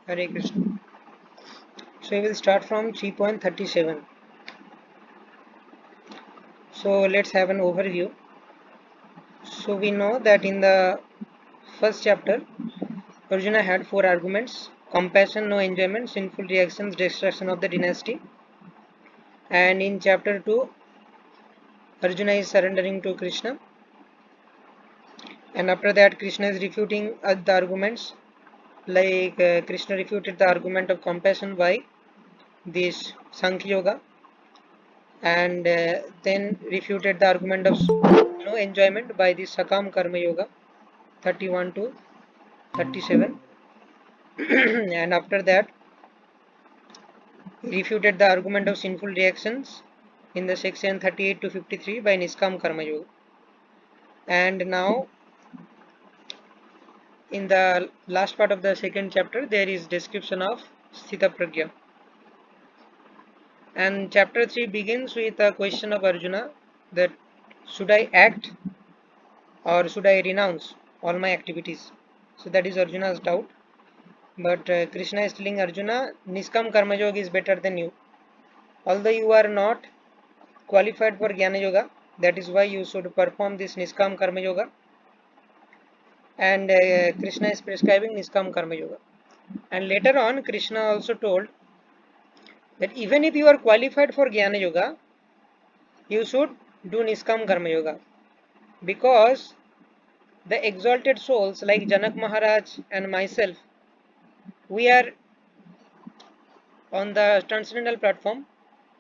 Hare Krishna. So we will start from 3.37. So let's have an overview. So we know that in the first chapter, Arjuna had four arguments: compassion, no enjoyment, sinful reactions, destruction of the dynasty. And in chapter 2, Arjuna is surrendering to Krishna. And after that, Krishna is refuting the arguments. Like Krishna refuted the argument of compassion by this Sankhya Yoga, and then refuted the argument of no enjoyment by the Sakam Karma Yoga 31 to 37. And after that, refuted the argument of sinful reactions in the section 38 to 53 by Niskam Karma Yoga. And now in the last part of the second chapter, there is description of Sthita Pragya. And chapter 3 begins with a question of Arjuna, that should I act or should I renounce all my activities? So that is Arjuna's doubt. But Krishna is telling Arjuna, Niskam Karma Yoga is better than you. Although you are not qualified for Jnana Yoga, that is why you should perform this Niskam Karma Yoga. And Krishna is prescribing Niskam Karma Yoga. And later on, Krishna also told that even if you are qualified for Jnana Yoga, you should do Niskam Karma Yoga. Because the exalted souls like Janak Maharaj and myself, we are on the transcendental platform,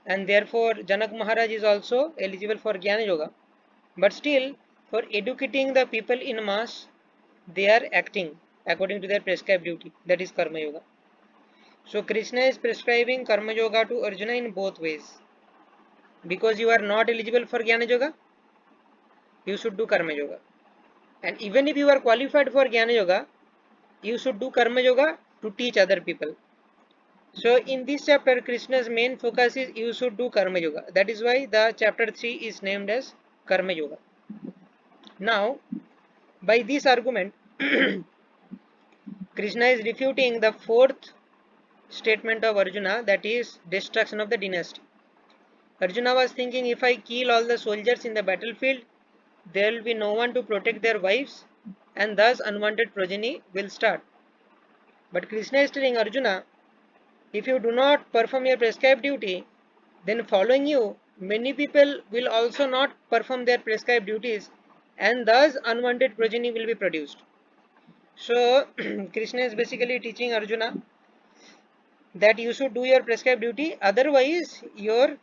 and therefore Janak Maharaj is also eligible for Jnana Yoga. But still, for educating the people in mass, they are acting according to their prescribed duty, that is Karma Yoga. So Krishna is prescribing Karma Yoga to Arjuna in both ways. Because you are not eligible for Jnana Yoga, you should do Karma Yoga. And even if you are qualified for Jnana Yoga, you should do Karma Yoga to teach other people. So in this chapter, Krishna's main focus is you should do Karma Yoga. That is why the chapter 3 is named as Karma Yoga. Now, by this argument, Krishna is refuting the fourth statement of Arjuna, that is destruction of the dynasty. Arjuna was thinking, if I kill all the soldiers in the battlefield, there will be no one to protect their wives, and thus unwanted progeny will start. But Krishna is telling Arjuna, if you do not perform your prescribed duty, then following you, many people will also not perform their prescribed duties, and thus unwanted progeny will be produced. So Krishna is basically teaching Arjuna that you should do your prescribed duty, otherwise your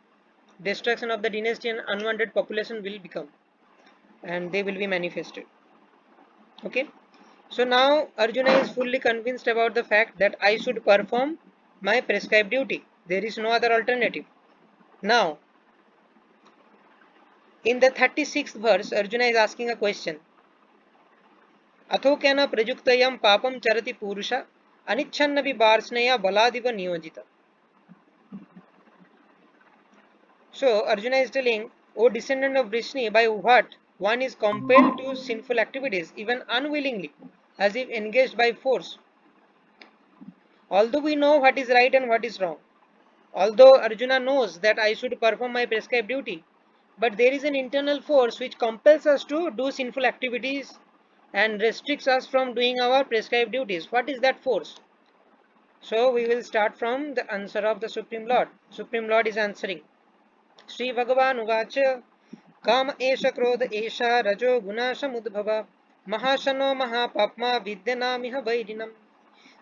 destruction of the dynasty and unwanted population will become, and they will be manifested. Okay, so now Arjuna is fully convinced about the fact that I should perform my prescribed duty. There is no other alternative. Now, in the 36th verse, Arjuna is asking a question. अथोक्यन प्रयुक्तयं पापं चरति पुरुष अनिच्छन्नपि वार्ष्णेय बलादिव नियोजित. So Arjuna is telling, O descendant of Vrishni, by what one is compelled to sinful activities, even unwillingly, as if engaged by force. Although we know what is right and what is wrong, although Arjuna knows that I should perform my prescribed duty, but there is an internal force which compels us to do sinful activities and restricts us from doing our prescribed duties. What is that force? So we will start from the answer of the Supreme Lord. Supreme Lord is answering. Sri Bhagavan Uvacha Kam Esha Krodha Esha Rajo Guna Samudbhava Mahashano Mahapapma Vidyanamiha Vairinam.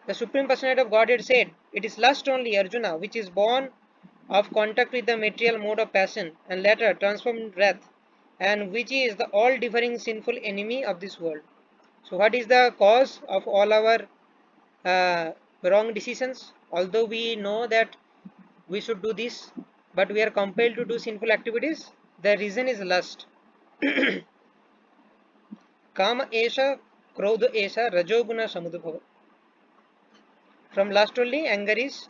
The Supreme Personality of Godhead said, it is lust only, Arjuna, which is born of contact with the material mode of passion and later transformed in wrath, and which is the all-devouring sinful enemy of this world. So what is the cause of all our wrong decisions? Although we know that we should do this, but we are compelled to do sinful activities, the reason is lust. Kama esha, krodha esha, rajoguna samudbhava. From lust only, anger is,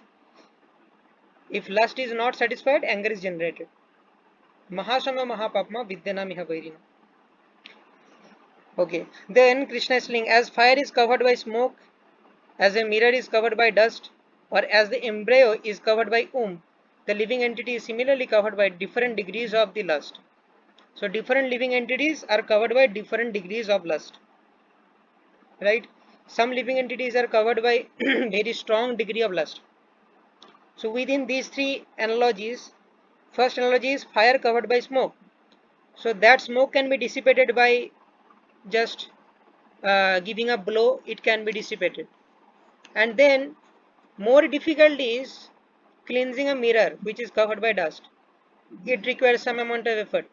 if lust is not satisfied, anger is generated. Mahasanga Mahapapma Vidyanamiha Vairina. Okay, then Krishna is saying, as fire is covered by smoke, As a mirror is covered by dust, or as the embryo is covered by womb, the living entity is similarly covered by different degrees of the lust. So different living entities are covered by different degrees of lust, right? Some living entities are covered by very strong degree of lust. So within these three analogies, first analogy is fire covered by smoke. So that smoke can be dissipated by just giving a blow, it can be dissipated. And then more difficult is cleansing a mirror which is covered by dust. It requires some amount of effort.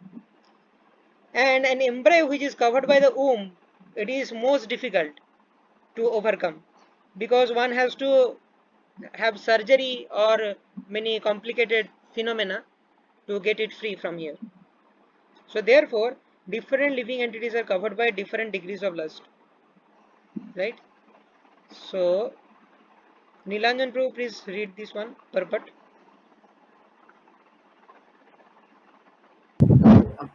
And an embryo which is covered by the womb, it is most difficult to overcome, because one has to have surgery or many complicated phenomena to get it free from here. So therefore, different living entities are covered by different degrees of lust, right? So Nilanjan Prabhu, please read this one, Purport.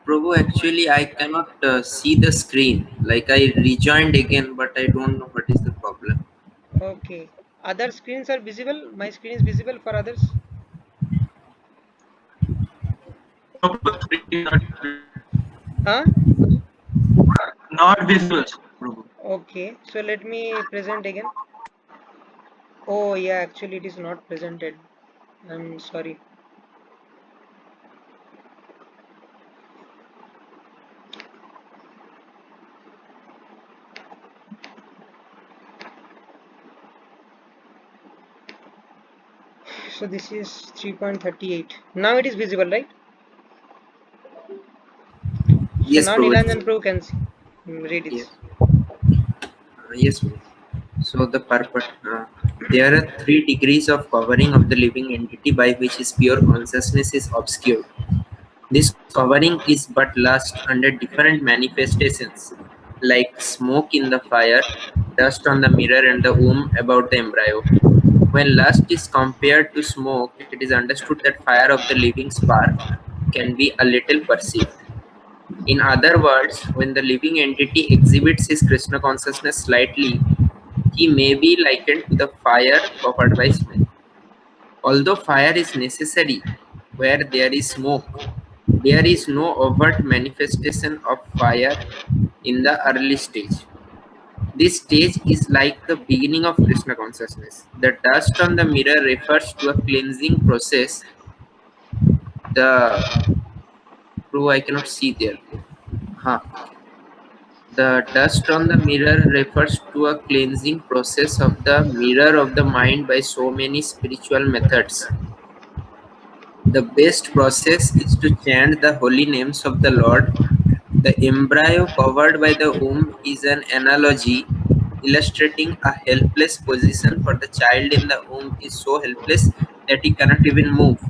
Prabhu, actually, I cannot see the screen. Like I rejoined again, but I don't know what is the problem. Okay. Other screens are visible. My screen is visible for others. No, Prabhu, screen is not visible. Huh? Not visible, Prabhu. Okay. So let me present again. Oh yeah, actually it is not presented. I'm sorry. So this is 3.38. Now it is visible, right? So Yes, now Prabhu. Nilanjan Prabhu can see. Read it. Yes, yes, Prabhu. So the purport. There are three degrees of covering of the living entity by which his pure consciousness is obscured. This covering is but lust under different manifestations, like smoke in the fire, dust on the mirror and the womb about the embryo. When lust is compared to smoke, it is understood that fire of the living spark can be a little perceived. In other words, when the living entity exhibits his Krishna consciousness slightly, he may be likened to the fire covered by smoke. Although fire is necessary where there is smoke, there is no overt manifestation of fire in the early stage. This stage is like the beginning of Krishna consciousness. The dust on the mirror refers to a cleansing process. The Prove I cannot see there. Huh. The dust on the mirror refers to a cleansing process of the mirror of the mind by so many spiritual methods. The best process is to chant the holy names of the Lord. The embryo covered by the womb is an analogy illustrating a helpless position, for the child in the womb is so helpless that he cannot even move.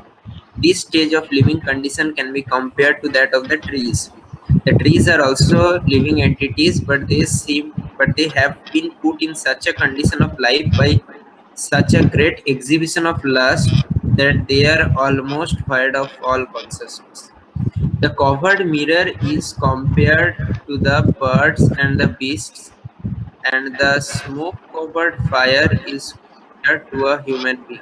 This stage of living condition can be compared to that of the trees. The trees are also living entities, but they have been put in such a condition of life by such a great exhibition of lust that they are almost void of all consciousness. The covered mirror is compared to the birds and the beasts, and the smoke covered fire is compared to a human being.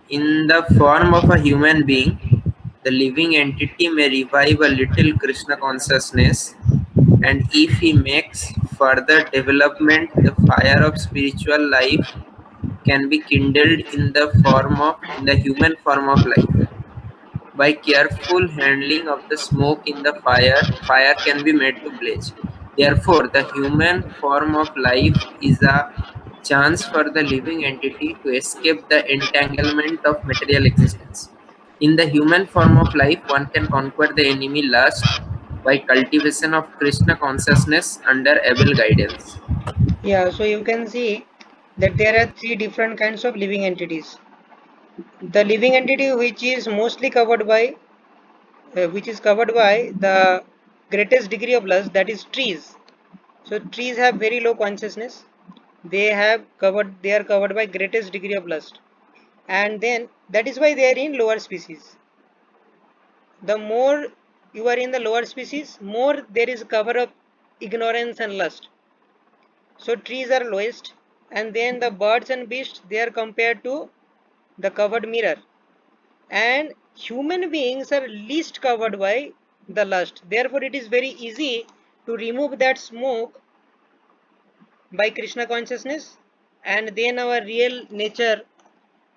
In the form of a human being, the living entity may revive a little Krishna consciousness, and if he makes further development, the fire of spiritual life can be kindled in the human form of life. By careful handling of the smoke in the fire, fire can be made to blaze. Therefore, the human form of life is a chance for the living entity to escape the entanglement of material existence. In the human form of life, one can conquer the enemy lust by cultivation of Krishna consciousness under able guidance. Yeah, so you can see that there are three different kinds of living entities. The living entity which is covered by the greatest degree of lust, that is trees. So trees have very low consciousness. They are covered by greatest degree of lust. And then that is why they are in lower species. The more you are in the lower species, more there is cover of ignorance and lust. So trees are lowest, and then the birds and beasts, they are compared to the covered mirror, and human beings are least covered by the lust. Therefore it is very easy to remove that smoke by Krishna consciousness, and then our real nature,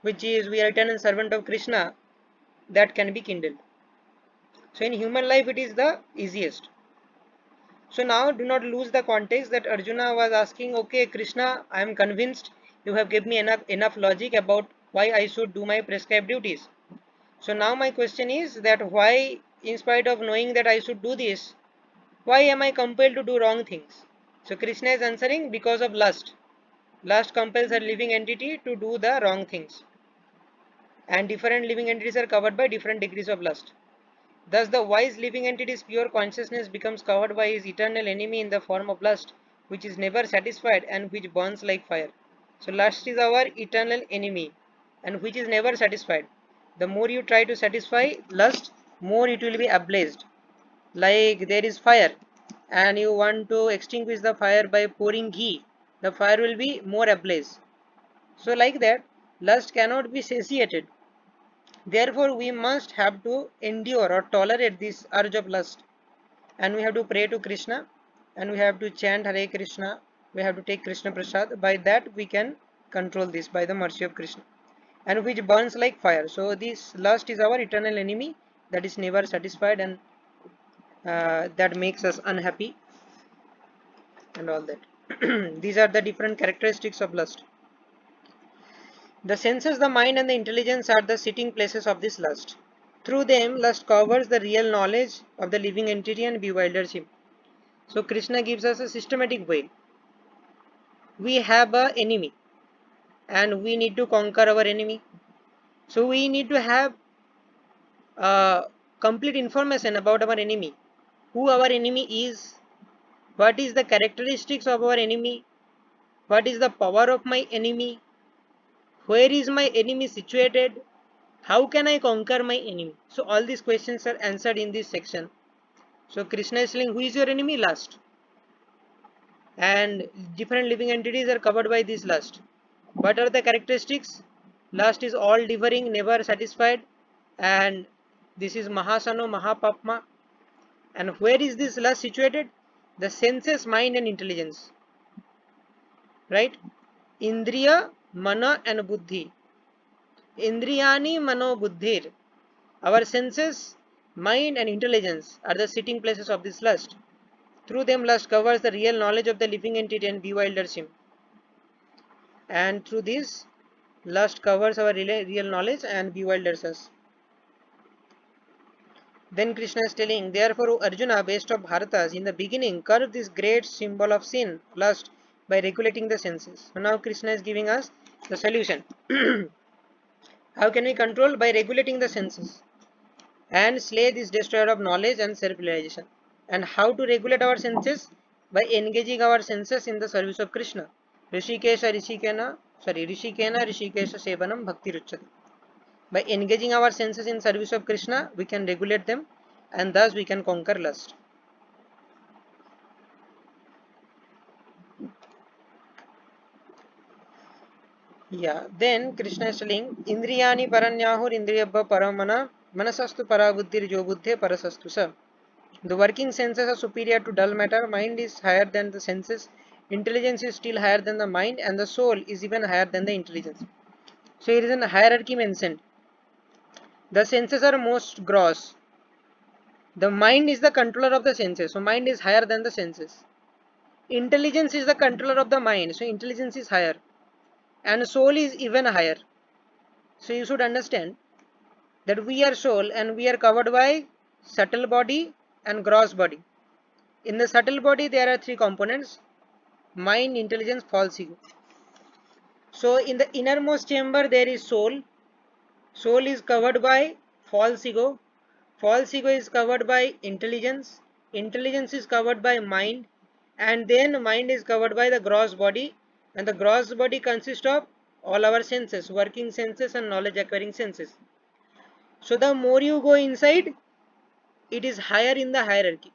which is we are eternal servant of Krishna, that can be kindled. So in human life it is the easiest. So now do not lose the context that Arjuna was asking, okay Krishna, I am convinced you have given me enough logic about why I should do my prescribed duties. So now my question is that why, in spite of knowing that I should do this, why am I compelled to do wrong things? So Krishna is answering, because of lust. Lust compels a living entity to do the wrong things. And different living entities are covered by different degrees of lust. Thus the wise living entity's pure consciousness becomes covered by his eternal enemy in the form of lust, which is never satisfied and which burns like fire. So lust is our eternal enemy and which is never satisfied. The more you try to satisfy lust, more it will be ablazed. Like there is fire and you want to extinguish the fire by pouring ghee, the fire will be more ablaze. So like that, lust cannot be satiated. Therefore, we must have to endure or tolerate this urge of lust, and we have to pray to Krishna, and we have to chant Hare Krishna. We have to take Krishna Prasad. By that, we can control this by the mercy of Krishna, and which burns like fire. So, this lust is our eternal enemy that is never satisfied, and that makes us unhappy, and all that. These are the different characteristics of lust. The senses, the mind, and the intelligence are the sitting places of this lust. Through them, lust covers the real knowledge of the living entity and bewilders him. So, Krishna gives us a systematic way. We have an enemy and we need to conquer our enemy. So, we need to have complete information about our enemy, who our enemy is, what is the characteristics of our enemy, what is the power of my enemy, where is my enemy situated, how can I conquer my enemy. So, all these questions are answered in this section. So, Krishna is telling, who is your enemy? Lust. And different living entities are covered by this lust. What are the characteristics? Lust is all devouring, never satisfied, and this is Mahasano Mahapapma. And where is this lust situated? The senses, mind, and intelligence. Right? Indriya, Mana, and Buddhi. Indriyani, Mano, Buddhir. Our senses, mind, and intelligence are the sitting places of this lust. Through them, lust covers the real knowledge of the living entity and bewilders him. And through this, lust covers our real knowledge and bewilders us. Then Krishna is telling, therefore, O Arjuna, best of Bharatas, in the beginning, curb this great symbol of sin, lust, by regulating the senses. So now Krishna is giving us the solution. How can we control? By regulating the senses and slay this destroyer of knowledge and self-realization. And how to regulate our senses? By engaging our senses in the service of Krishna. Rishikesha Sevanam Bhakti Ruchati. By engaging our senses in service of Krishna, we can regulate them and thus we can conquer lust. Yeah, then Krishna is telling, Indriyani Paranyahur Indriyabha Paramana Manasastu Parabuddhir Jobuddhe Parasastu Sa. The working senses are superior to dull matter, mind is higher than the senses, intelligence is still higher than the mind, and the soul is even higher than the intelligence. So here is a hierarchy mentioned. The senses are most gross. The mind is the controller of the senses, so mind is higher than the senses. Intelligence is the controller of the mind, so intelligence is higher. And soul is even higher. So you should understand that we are soul and we are covered by subtle body and gross body. In the subtle body there are three components: mind, intelligence, false ego. So in the innermost chamber there is soul. Soul is covered by false ego. False ego is covered by intelligence. Intelligence is covered by mind. And then mind is covered by the gross body. And the gross body consists of all our senses, working senses and knowledge acquiring senses. So the more you go inside, it is higher in the hierarchy.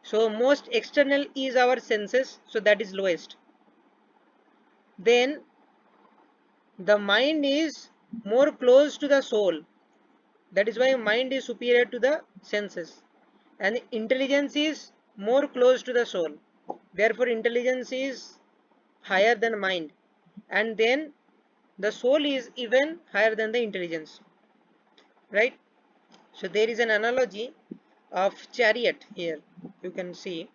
So most external is our senses, so that is lowest. then the mind is more close to the soul. That is why mind is superior to the senses, and intelligence is more close to the soul. Therefore, intelligence is higher than mind, and then the soul is even higher than the intelligence. Right? So there is an analogy of chariot here. You can see.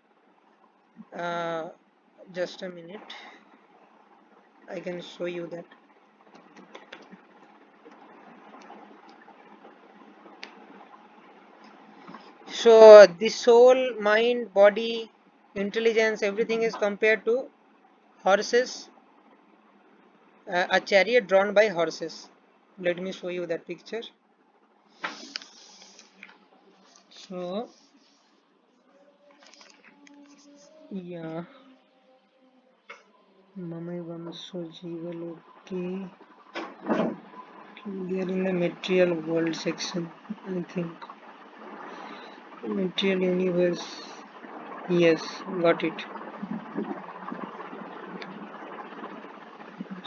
Uh, just a minute. I can show you that. So the soul, mind, body, intelligence, everything is compared to horses, a chariot drawn by horses. Let me show you that picture. So, yeah, Mamai Vamso Jeevaloki. They are in the material world section, I think. Material universe. Yes, got it.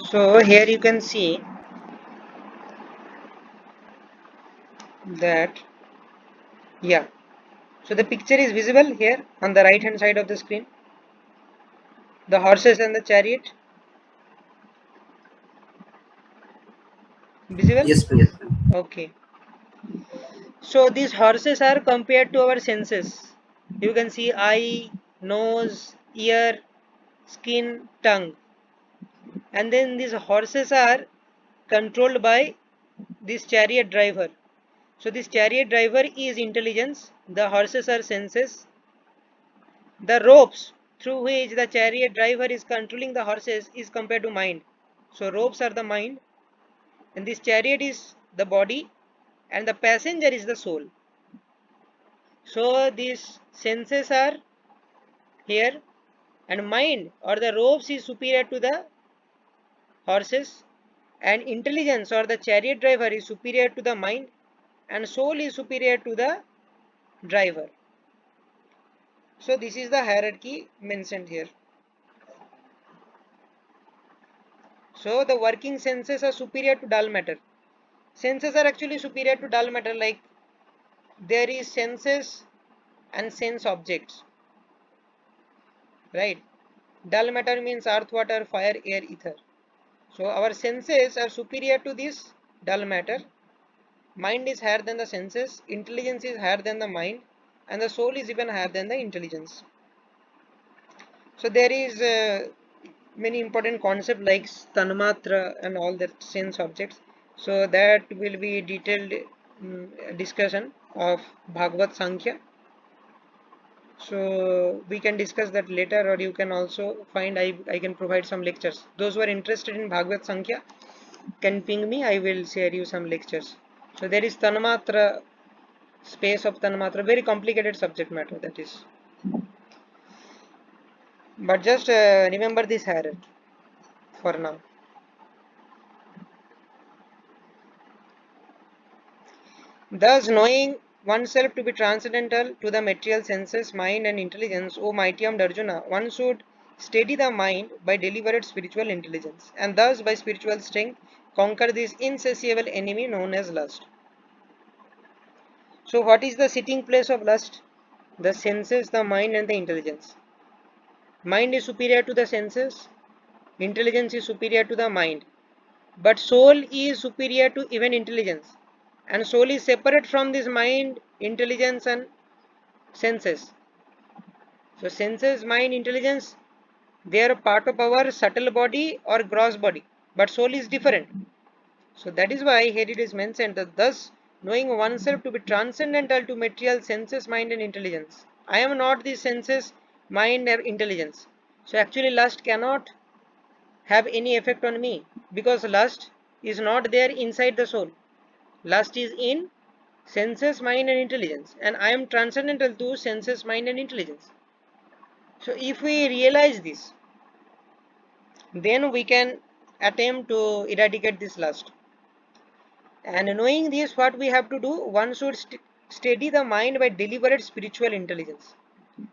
So here you can see that, yeah. So the picture is visible here on the right hand side of the screen. The horses and the chariot. Visible? Yes, please. Okay. So these horses are compared to our senses. You can see eye, nose, ear, skin, tongue. And then these horses are controlled by this chariot driver. So this chariot driver is intelligence. The horses are senses. The ropes through which the chariot driver is controlling the horses is compared to mind. So ropes are the mind, and this chariot is the body, and the passenger is the soul. So these senses are here, and mind or the ropes is superior to the horses, and intelligence or the chariot driver is superior to the mind, and soul is superior to the driver. So this is the hierarchy mentioned here. So the working senses are superior to dull matter. Senses are actually superior to dull matter, like there is senses and sense objects, right? Dull matter means earth, water, fire, air, ether. So our senses are superior to this dull matter. Mind is higher than the senses, intelligence is higher than the mind, and the soul is even higher than the intelligence. So there is many important concepts like Tanmatra and all that sense objects. So that will be detailed discussion of Bhagavad Sankhya. So we can discuss that later, or you can also find I can provide some lectures. Those who are interested in Bhagavad Sankhya can ping me, I will share you some lectures. So there is Tanmatra, space of Tanmatra, very complicated subject matter that is. But just remember this hierarchy for now. Thus, knowing oneself to be transcendental to the material senses, mind, and intelligence, O mighty armed Arjuna, one should steady the mind by deliberate spiritual intelligence, and thus by spiritual strength conquer this insatiable enemy known as lust. So, what is the sitting place of lust? The senses, the mind, and the intelligence. Mind is superior to the senses, intelligence is superior to the mind, but soul is superior to even intelligence, and soul is separate from this mind, intelligence, and senses. So senses, mind, intelligence, they are part of our subtle body or gross body, but soul is different. So that is why here it is mentioned that thus knowing oneself to be transcendental to material senses, mind, and intelligence. I am not the senses, mind, or intelligence. So actually lust cannot have any effect on me, because lust is not there inside the soul. Lust is in senses, mind, and intelligence, and I am transcendental to senses, mind, and intelligence. So if we realize this, then we can attempt to eradicate this lust. And knowing this, what we have to do, one should steady the mind by deliberate spiritual intelligence.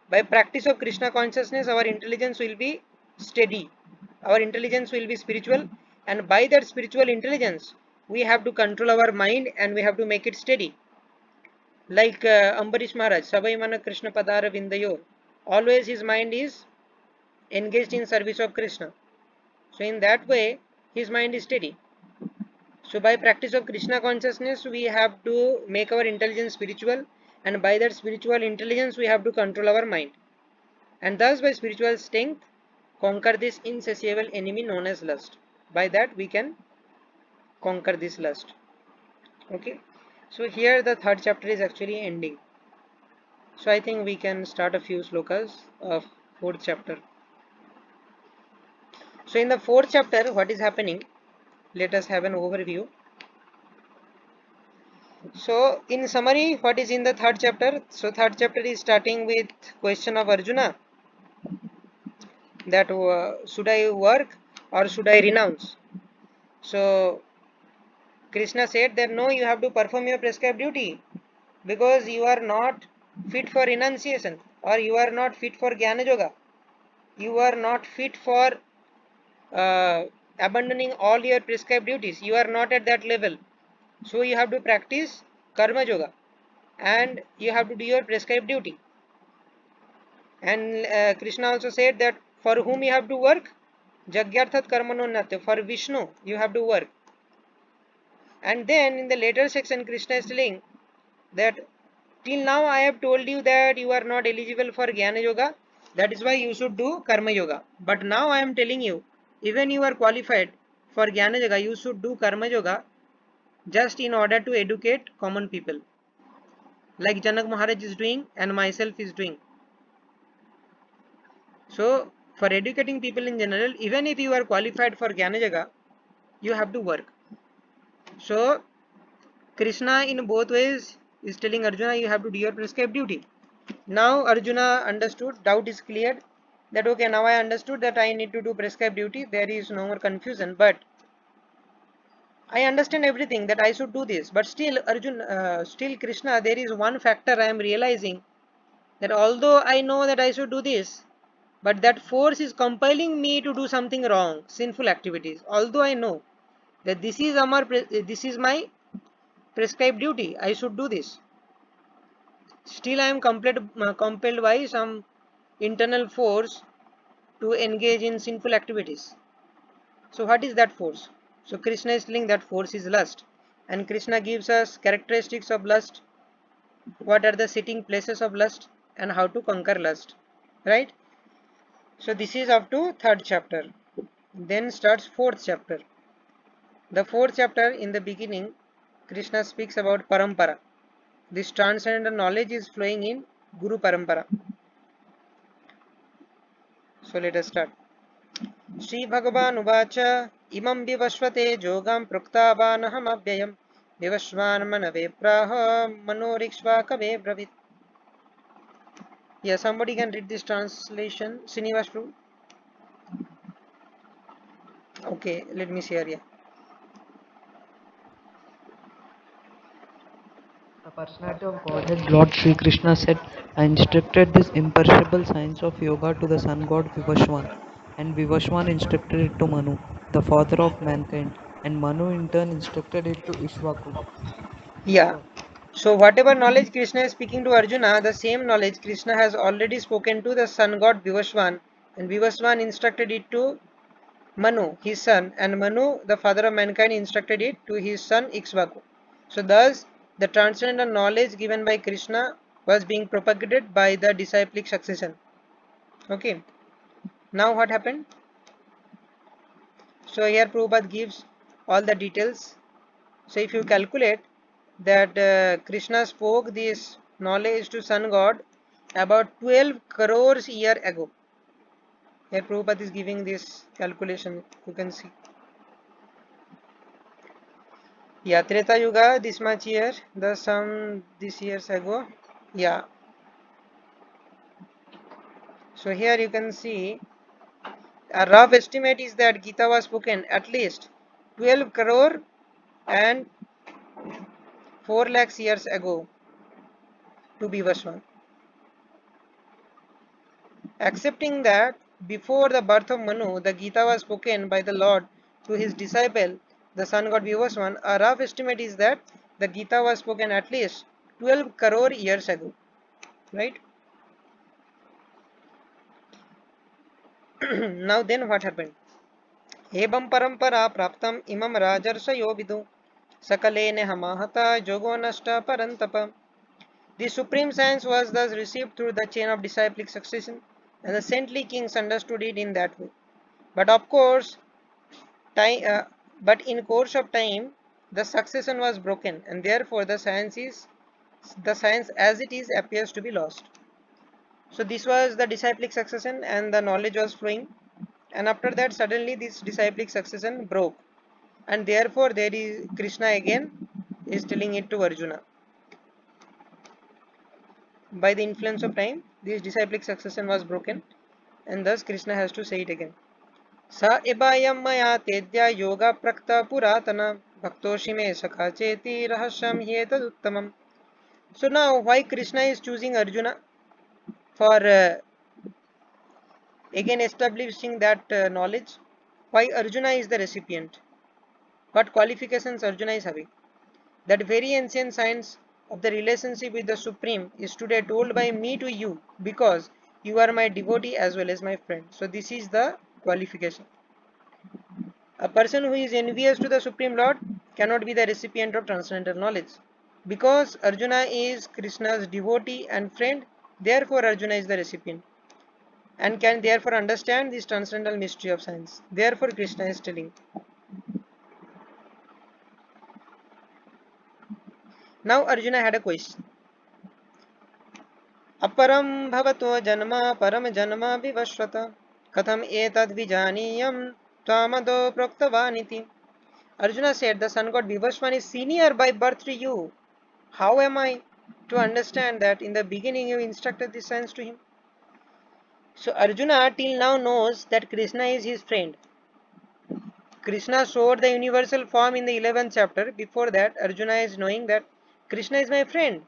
By practice of Krishna consciousness, our intelligence will be steady. Our intelligence will be spiritual, and by that spiritual intelligence, we have to control our mind and we have to make it steady. Like Ambarish Maharaj, Sabai Mana Krishna Padara Vindayo. Always his mind is engaged in service of Krishna. So in that way, his mind is steady. So by practice of Krishna consciousness, we have to make our intelligence spiritual, and by that spiritual intelligence, we have to control our mind. And thus, by spiritual strength, conquer this insatiable enemy known as lust. By that, we can conquer this lust. Okay. So here the third chapter is actually ending. So I think we can start a few slokas of fourth chapter. So in the fourth chapter, what is happening? Let us have an overview. So in summary, what is in the third chapter? So third chapter is starting with question of Arjuna, that should I work or should I renounce? So Krishna said that no, you have to perform your prescribed duty because you are not fit for renunciation, or you are not fit for Jnana Yoga. You are not fit for uh, abandoning all your prescribed duties. You are not at that level. So you have to practice Karma Yoga and you have to do your prescribed duty. And Krishna also said that for whom you have to work, Jagyarthat Karmano Natya, for Vishnu you have to work. And then in the later section, Krishna is telling that till now I have told you that you are not eligible for Jnana Yoga, that is why you should do Karma Yoga. But now I am telling you, even you are qualified for Jnana Yoga, you should do Karma Yoga just in order to educate common people, like Janak Maharaj is doing and myself is doing. So for educating people in general, even if you are qualified for Jnana Yoga, you have to work. So Krishna in both ways is telling Arjuna, you have to do your prescribed duty. Now Arjuna understood, doubt is cleared, that okay, now I understood that I need to do prescribed duty, there is no more confusion, but I understand everything that I should do this, but still still Krishna, there is one factor I am realizing, that although I know that I should do this, but that force is compelling me to do something wrong, sinful activities. Although I know that this is my prescribed duty, I should do this, still I am compelled by some internal force to engage in sinful activities. So what is that force? So Krishna is telling that force is lust, and Krishna gives us characteristics of lust, what are the sitting places of lust, and how to conquer lust, right? So this is up to third chapter. Then starts fourth chapter. The fourth chapter, in the beginning, Krishna speaks about parampara. This transcendental knowledge is flowing in Guru Parampara. So let us start. Shri Bhagavan Uvacha Imam Vivashvate Jogam Pruktavanaham Abhyayam Vivashvan Manave Praha Manorikshvakave Bravit. Yeah, somebody can read this translation. Srinivas Prabhu. Okay, let me share. Yeah. The personality of Godhead, Lord Sri Krishna said, I instructed this imperishable science of yoga to the sun god Vivashwan, and Vivashwan instructed it to Manu, the father of mankind, and Manu in turn instructed it to Ishvaku. Yeah. So whatever knowledge Krishna is speaking to Arjuna, the same knowledge Krishna has already spoken to the sun god Vivaswan, and Vivaswan instructed it to Manu, his son, and Manu, the father of mankind, instructed it to his son Ikshvaku. So thus, the transcendental knowledge given by Krishna was being propagated by the disciplic succession. Okay. Now what happened? So here Prabhupada gives all the details. So if you calculate that Krishna spoke this knowledge to sun god about 12 crores year ago. Here Prabhupada is giving this calculation, you can see. Yeah, Treta Yuga, this much year, the some this years ago. Yeah. So here you can see a rough estimate is that Gita was spoken at least 12 crore and 4 lakhs years ago to Bhivaswan. Accepting that before the birth of Manu, the Gita was spoken by the Lord to his disciple, the sun god Vivaswan. A rough estimate is that the Gita was spoken at least 12 crore years ago. Right? Now then what happened? Ebam parampara praptam imam rajarsayo vidu sakalene hamahata jogo nashta parantapa. The supreme science was thus received through the chain of disciplic succession, and the saintly kings understood it in that way. But of course, time, but in course of time, the succession was broken, and therefore the science as it is appears to be lost. So this was the disciplic succession, and the knowledge was flowing. And after that, suddenly this disciplic succession broke, and therefore there is Krishna again is telling it to Arjuna. By the influence of time, this disciplic succession was broken, and thus Krishna has to say it again. Sa ibayam maya tedya yoga prakta puratana bhaktoshi me sakha cheti rahasyam hyetaduttamam. So now why Krishna is choosing Arjuna for again establishing that knowledge? Why Arjuna is the recipient? What qualifications Arjuna is having? That very ancient science of the relationship with the Supreme is today told by me to you because you are my devotee as well as my friend. So this is the qualification. A person who is envious to the Supreme Lord cannot be the recipient of transcendental knowledge. Because Arjuna is Krishna's devotee and friend, therefore Arjuna is the recipient and can therefore understand this transcendental mystery of science. Therefore Krishna is telling. Now Arjuna had a question. अपरं भवतो जन्म परम जन्म विवस्वत कथम एतद् विजानीयं त्वामदो प्रोक्तवानिति. Arjuna said, the sun god Vivaswan is senior by birth to you. How am I to understand that in the beginning you instructed this science to him? So Arjuna till now knows that Krishna is his friend. Krishna showed the universal form in the 11th chapter. Before that, Arjuna is knowing that Krishna is my friend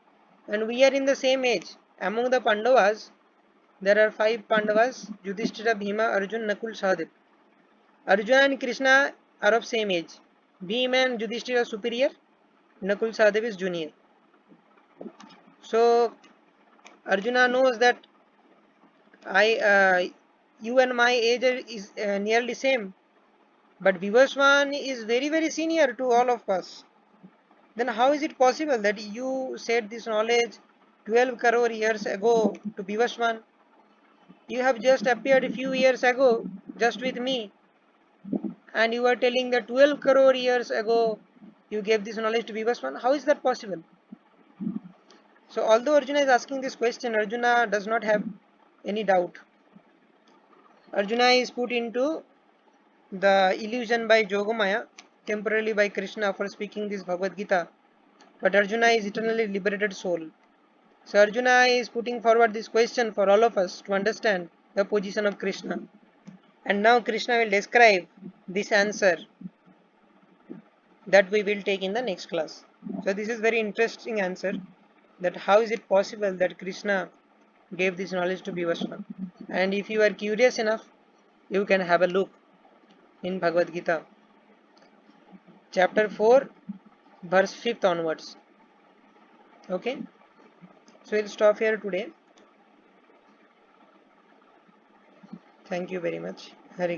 and we are in the same age. Among the Pandavas, there are 5 Pandavas: Yudhishthira, Bhima, Arjun, Nakul, Sahadev. Arjuna and Krishna are of same age. Bhima and Yudhishthira are superior, Nakul, Sahadev is junior. So Arjuna knows that you and my age is nearly same, but Vivaswan is very senior to all of us. Then how is it possible that you said this knowledge 12 crore years ago to Vivaswan? You have just appeared a few years ago just with me, and you are telling that 12 crore years ago you gave this knowledge to Vivaswan. How is that possible? So although Arjuna is asking this question, Arjuna does not have any doubt. Arjuna is put into the illusion by Jogamaya, temporarily by Krishna for speaking this Bhagavad Gita, but Arjuna is eternally liberated soul. So Arjuna is putting forward this question for all of us to understand the position of Krishna. And now Krishna will describe this answer that we will take in the next class. So this is very interesting answer, that how is it possible that Krishna gave this knowledge to Vivaswan. And if you are curious enough, you can have a look in Bhagavad Gita, chapter 4, verse 5th onwards. Okay, so we'll stop here today. Thank you very much. Hare